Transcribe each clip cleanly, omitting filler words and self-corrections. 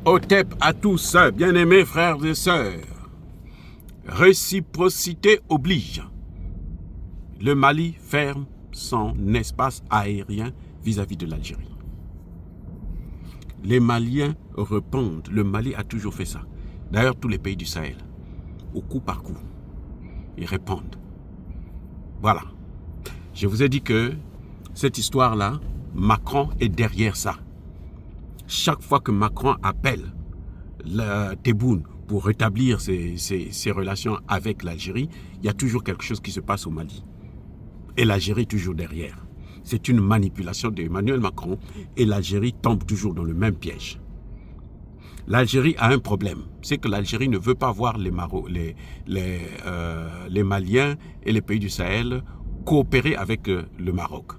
Otep à tous, bien-aimés frères et sœurs. Réciprocité oblige. Le Mali ferme son espace aérien vis-à-vis de l'Algérie. Les Maliens répondent. Le Mali a toujours fait ça. D'ailleurs, tous les pays du Sahel, au coup par coup, ils répondent. Voilà. Je vous ai dit que cette histoire-là, Macron est derrière ça. Chaque fois que Macron appelle Tebboune pour rétablir ses relations avec l'Algérie, il y a toujours quelque chose qui se passe au Mali. Et l'Algérie est toujours derrière. C'est une manipulation d'Emmanuel Macron et l'Algérie tombe toujours dans le même piège. L'Algérie a un problème, c'est que l'Algérie ne veut pas voir les Maliens et les pays du Sahel coopérer avec le Maroc.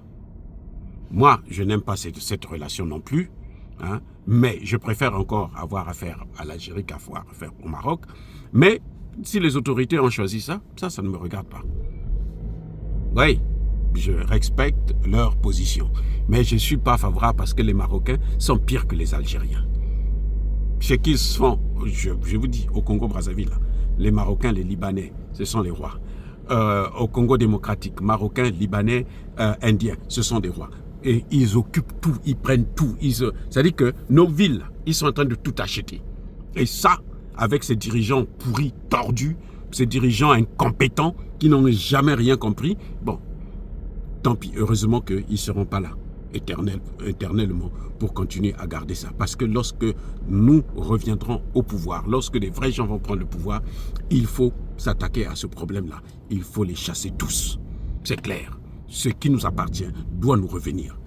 Moi, je n'aime pas cette relation non plus, hein, mais je préfère encore avoir affaire à l'Algérie qu'avoir affaire au Maroc. Mais si les autorités ont choisi ça ne me regarde pas. Oui, je respecte leur position, mais je ne suis pas favorable parce que les Marocains sont pires que les Algériens. Ce qu'ils font, je vous dis, au Congo-Brazzaville, les Marocains, les Libanais, ce sont les rois. Au Congo démocratique, Marocains, Libanais, Indiens, ce sont des rois. Et ils occupent tout, ils prennent tout. C'est-à-dire que nos villes, ils sont en train de tout acheter. Et ça, avec ces dirigeants pourris, tordus, ces dirigeants incompétents qui n'ont jamais rien compris, bon, tant pis, heureusement qu'ils ne seront pas là éternellement pour continuer à garder ça. Parce que lorsque nous reviendrons au pouvoir, lorsque les vrais gens vont prendre le pouvoir, il faut s'attaquer à ce problème-là. Il faut les chasser tous. C'est clair. Ce qui nous appartient doit nous revenir.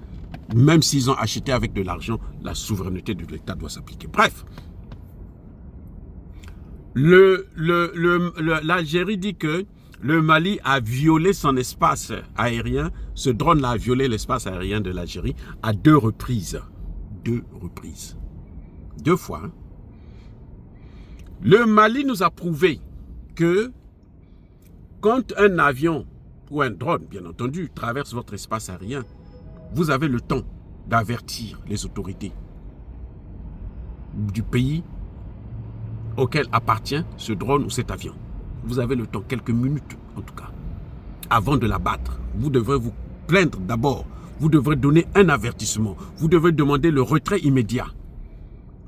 Même s'ils ont acheté avec de l'argent, la souveraineté de l'État doit s'appliquer. Bref, l'Algérie dit que le Mali a violé son espace aérien. Ce drone-là a violé l'espace aérien de l'Algérie à 2 reprises. 2 reprises. 2 fois. Hein. Le Mali nous a prouvé que quand un avion ou un drone, bien entendu, traverse votre espace aérien, vous avez le temps d'avertir les autorités du pays auquel appartient ce drone ou cet avion. Vous avez le temps, quelques minutes en tout cas, avant de l'abattre. Vous devrez vous plaindre d'abord. Vous devrez donner un avertissement. Vous devrez demander le retrait immédiat.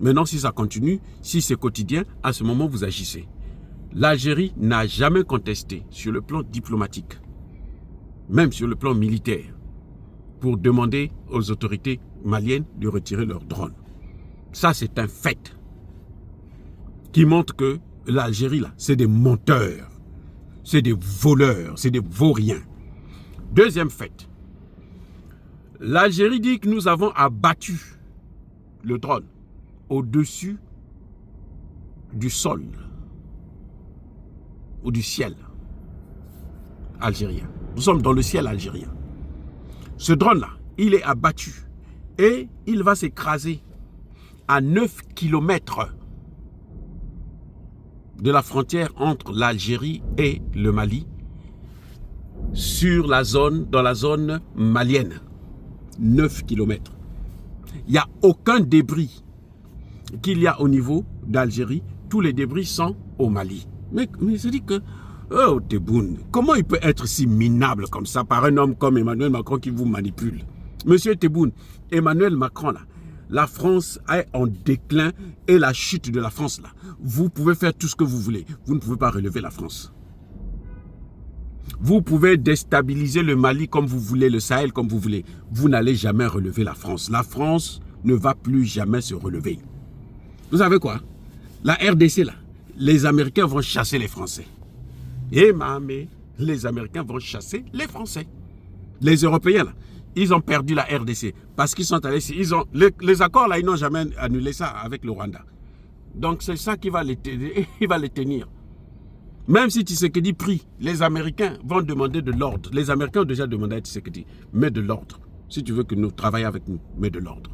Maintenant, si ça continue, si c'est quotidien, à ce moment, vous agissez. L'Algérie n'a jamais contesté sur le plan diplomatique, même sur le plan militaire, pour demander aux autorités maliennes de retirer leurs drones. Ça, c'est un fait qui montre que l'Algérie, là, c'est des menteurs, c'est des voleurs, c'est des vauriens. Deuxième fait, l'Algérie dit que nous avons abattu le drone au-dessus du sol ou du ciel algérien. Nous sommes dans le ciel algérien. Ce drone-là, il est abattu et il va s'écraser à 9 km de la frontière entre l'Algérie et le Mali, dans la zone malienne. 9 km. Il n'y a aucun débris qu'il y a au niveau d'Algérie. Tous les débris sont au Mali. Mais je dis que, oh Tebboune, comment il peut être si minable comme ça par un homme comme Emmanuel Macron qui vous manipule? Monsieur Tebboune, Emmanuel Macron là, la France est en déclin et la chute de la France là. Vous pouvez faire tout ce que vous voulez. Vous ne pouvez pas relever la France. Vous pouvez déstabiliser le Mali comme vous voulez, le Sahel comme vous voulez. Vous n'allez jamais relever la France. La France ne va plus jamais se relever. Vous savez quoi? La RDC là, les Américains vont chasser les Français. Et mamé, les Américains vont chasser les Français. Les Européens là, ils ont perdu la RDC parce qu'ils sont allés, les accords là, ils n'ont jamais annulé ça avec le Rwanda. Donc c'est ça qui va les tenir. Même si Tshisekedi prie, les Américains vont demander de l'ordre. Les Américains ont déjà demandé à Tshisekedi, mets de l'ordre. Si tu veux que nous travaillions avec nous, mets de l'ordre.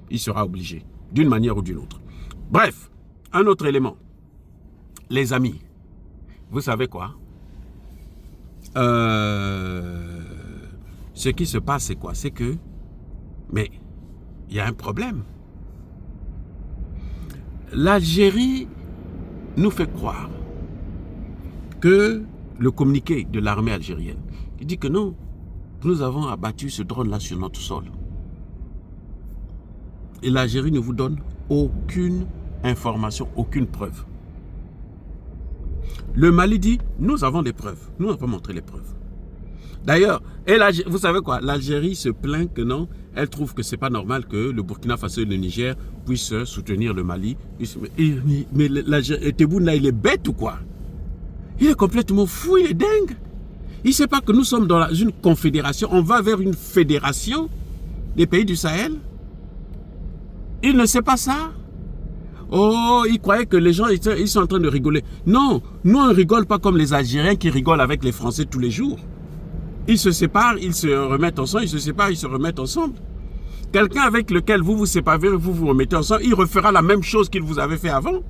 Il sera obligé, d'une manière ou d'une autre. Bref, un autre élément. Les amis, vous savez quoi? Ce qui se passe, c'est quoi? C'est que, mais il y a un problème. L'Algérie nous fait croire que le communiqué de l'armée algérienne, il dit que non, nous avons abattu ce drone-là sur notre sol. Et l'Algérie ne vous donne aucune information, aucune preuve. Le Mali dit, nous avons des preuves. Nous n'avons pas montré les preuves. D'ailleurs, vous savez quoi, l'Algérie se plaint que non, elle trouve que ce n'est pas normal que le Burkina Faso et le Niger puissent soutenir le Mali. Mais Tebboune là, il est bête ou quoi? Il est complètement fou, il est dingue. Il ne sait pas que nous sommes dans une confédération, on va vers une fédération des pays du Sahel. Il ne sait pas ça. Oh, il croyait que les gens ils sont en train de rigoler. Non, nous on ne rigole pas comme les Algériens qui rigolent avec les Français tous les jours. Ils se séparent, ils se remettent ensemble, ils se séparent, ils se remettent ensemble. Quelqu'un avec lequel vous vous séparez, vous vous remettez ensemble, il refera la même chose qu'il vous avait fait avant.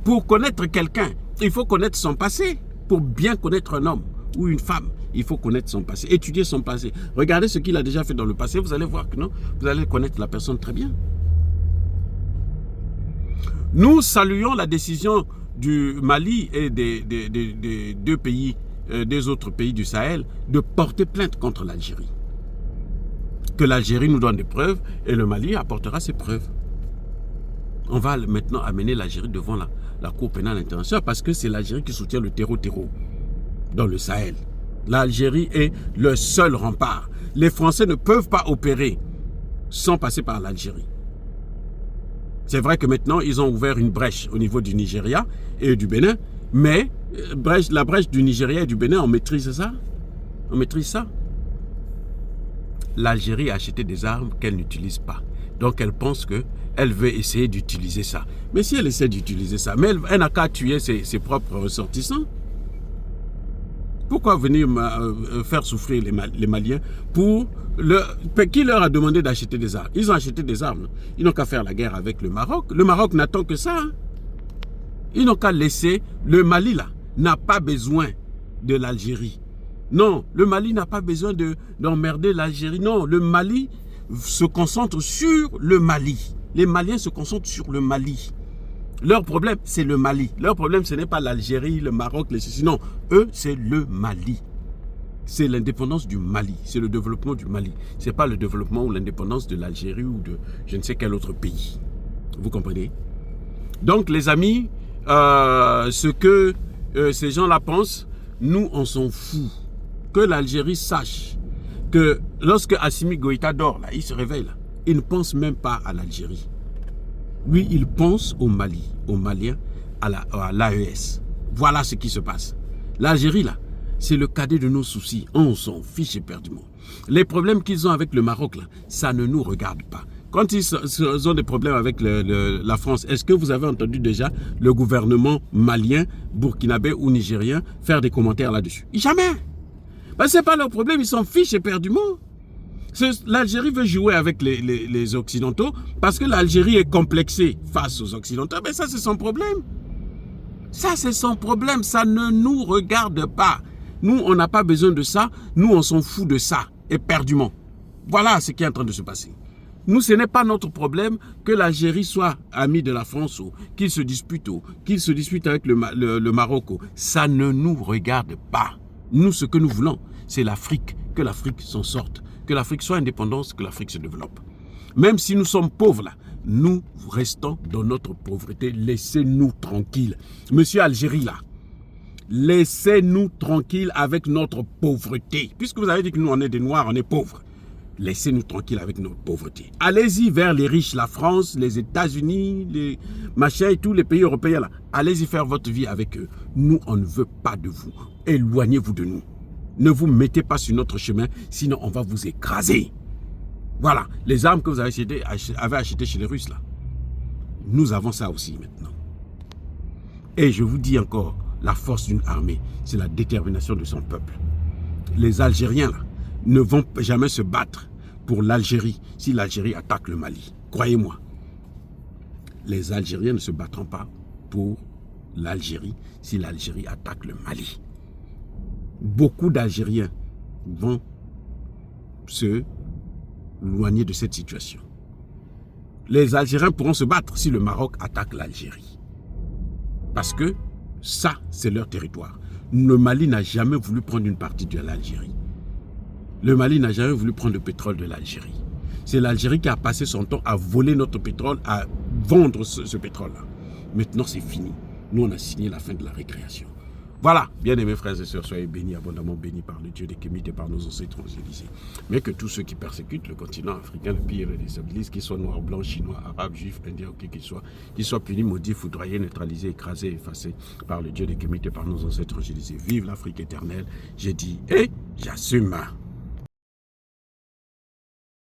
Pour connaître quelqu'un, il faut connaître son passé. Pour bien connaître un homme ou une femme, il faut connaître son passé, étudier son passé. Regardez ce qu'il a déjà fait dans le passé, vous allez voir que non, vous allez connaître la personne très bien. Nous saluons la décision du Mali et des deux pays, des autres pays du Sahel, de porter plainte contre l'Algérie. Que l'Algérie nous donne des preuves et le Mali apportera ses preuves. On va maintenant amener l'Algérie devant la Cour pénale internationale parce que c'est l'Algérie qui soutient le terreau dans le Sahel. L'Algérie est le seul rempart. Les Français ne peuvent pas opérer sans passer par l'Algérie. C'est vrai que maintenant, ils ont ouvert une brèche au niveau du Nigeria et du Bénin, mais la brèche du Nigeria et du Bénin, on maîtrise ça. On maîtrise ça. L'Algérie a acheté des armes qu'elle n'utilise pas. Donc, elle pense qu'elle veut essayer d'utiliser ça. Mais si elle essaie d'utiliser ça, mais elle n'a qu'à tuer ses propres ressortissants. Pourquoi venir faire souffrir les Maliens qui leur a demandé d'acheter des armes? Ils ont acheté des armes. Ils n'ont qu'à faire la guerre avec le Maroc. Le Maroc n'attend que ça. Hein. Ils n'ont qu'à laisser... Le Mali, là, n'a pas besoin de l'Algérie. Non, le Mali n'a pas besoin d'emmerder l'Algérie. Non, le Mali se concentre sur le Mali. Les Maliens se concentrent sur le Mali. Leur problème, c'est le Mali. Leur problème, ce n'est pas l'Algérie, le Maroc, les ceci. Non, eux, c'est le Mali. C'est l'indépendance du Mali. C'est le développement du Mali. Ce n'est pas le développement ou l'indépendance de l'Algérie ou de je ne sais quel autre pays. Vous comprenez? Donc, les amis, ce que ces gens-là pensent, nous, on s'en fout. Que l'Algérie sache que lorsque Assimi Goïta dort, là, il se réveille, là, il ne pense même pas à l'Algérie. Lui, il pense au Mali, aux Maliens, à l'AES. Voilà ce qui se passe. L'Algérie, là, c'est le cadet de nos soucis. On s'en fiche éperdument. Les problèmes qu'ils ont avec le Maroc, là, ça ne nous regarde pas. Quand ils ont des problèmes avec la France, est-ce que vous avez entendu déjà le gouvernement malien, burkinabé ou nigérien faire des commentaires là-dessus? Jamais. Ben, ce n'est pas leur problème, ils s'en fichent éperdument. L'Algérie veut jouer avec les Occidentaux parce que l'Algérie est complexée face aux Occidentaux. Mais ça, c'est son problème. Ça, c'est son problème. Ça ne nous regarde pas. Nous, on n'a pas besoin de ça. Nous, on s'en fout de ça, éperdument. Voilà ce qui est en train de se passer. Nous, ce n'est pas notre problème que l'Algérie soit amie de la France ou qu'il se dispute avec le Maroc. Ça ne nous regarde pas. Nous, ce que nous voulons, c'est l'Afrique, que l'Afrique s'en sorte. Que l'Afrique soit indépendante, que l'Afrique se développe. Même si nous sommes pauvres là, nous restons dans notre pauvreté. Laissez-nous tranquilles. Monsieur Algérie là, laissez-nous tranquilles avec notre pauvreté. Puisque vous avez dit que nous on est des Noirs, on est pauvres. Laissez-nous tranquilles avec notre pauvreté. Allez-y vers les riches, la France, les États-Unis, les machins et tous les pays européens là. Allez-y faire votre vie avec eux. Nous, on ne veut pas de vous. Éloignez-vous de nous. Ne vous mettez pas sur notre chemin, sinon on va vous écraser. Voilà, les armes que vous avez achetées chez les Russes, là. Nous avons ça aussi maintenant. Et je vous dis encore, la force d'une armée, c'est la détermination de son peuple. Les Algériens, là, ne vont jamais se battre pour l'Algérie si l'Algérie attaque le Mali. Croyez-moi. Les Algériens ne se battront pas pour l'Algérie si l'Algérie attaque le Mali. Beaucoup d'Algériens vont se éloigner de cette situation. les Algériens pourront se battre si le Maroc attaque l'Algérie. Parce que ça, c'est leur territoire. Le Mali n'a jamais voulu prendre une partie de l'Algérie. Le Mali n'a jamais voulu prendre le pétrole de l'Algérie. C'est l'Algérie qui a passé son temps à voler notre pétrole, à vendre ce pétrole-là. Maintenant, c'est fini. Nous, on a signé la fin de la récréation. Voilà, bien aimés frères et sœurs, soyez bénis, abondamment bénis par le Dieu des Kémites et par nos ancêtres évangélisés. Mais que tous ceux qui persécutent le continent africain, le pire et déstabilisent, qu'ils soient noirs, blancs, chinois, arabes, juifs, indiens, qu'ils soient punis, maudits, foudroyés, neutralisés, écrasés, effacés par le Dieu des Kémites et par nos ancêtres évangélisés. Vive l'Afrique éternelle, j'ai dit et j'assume.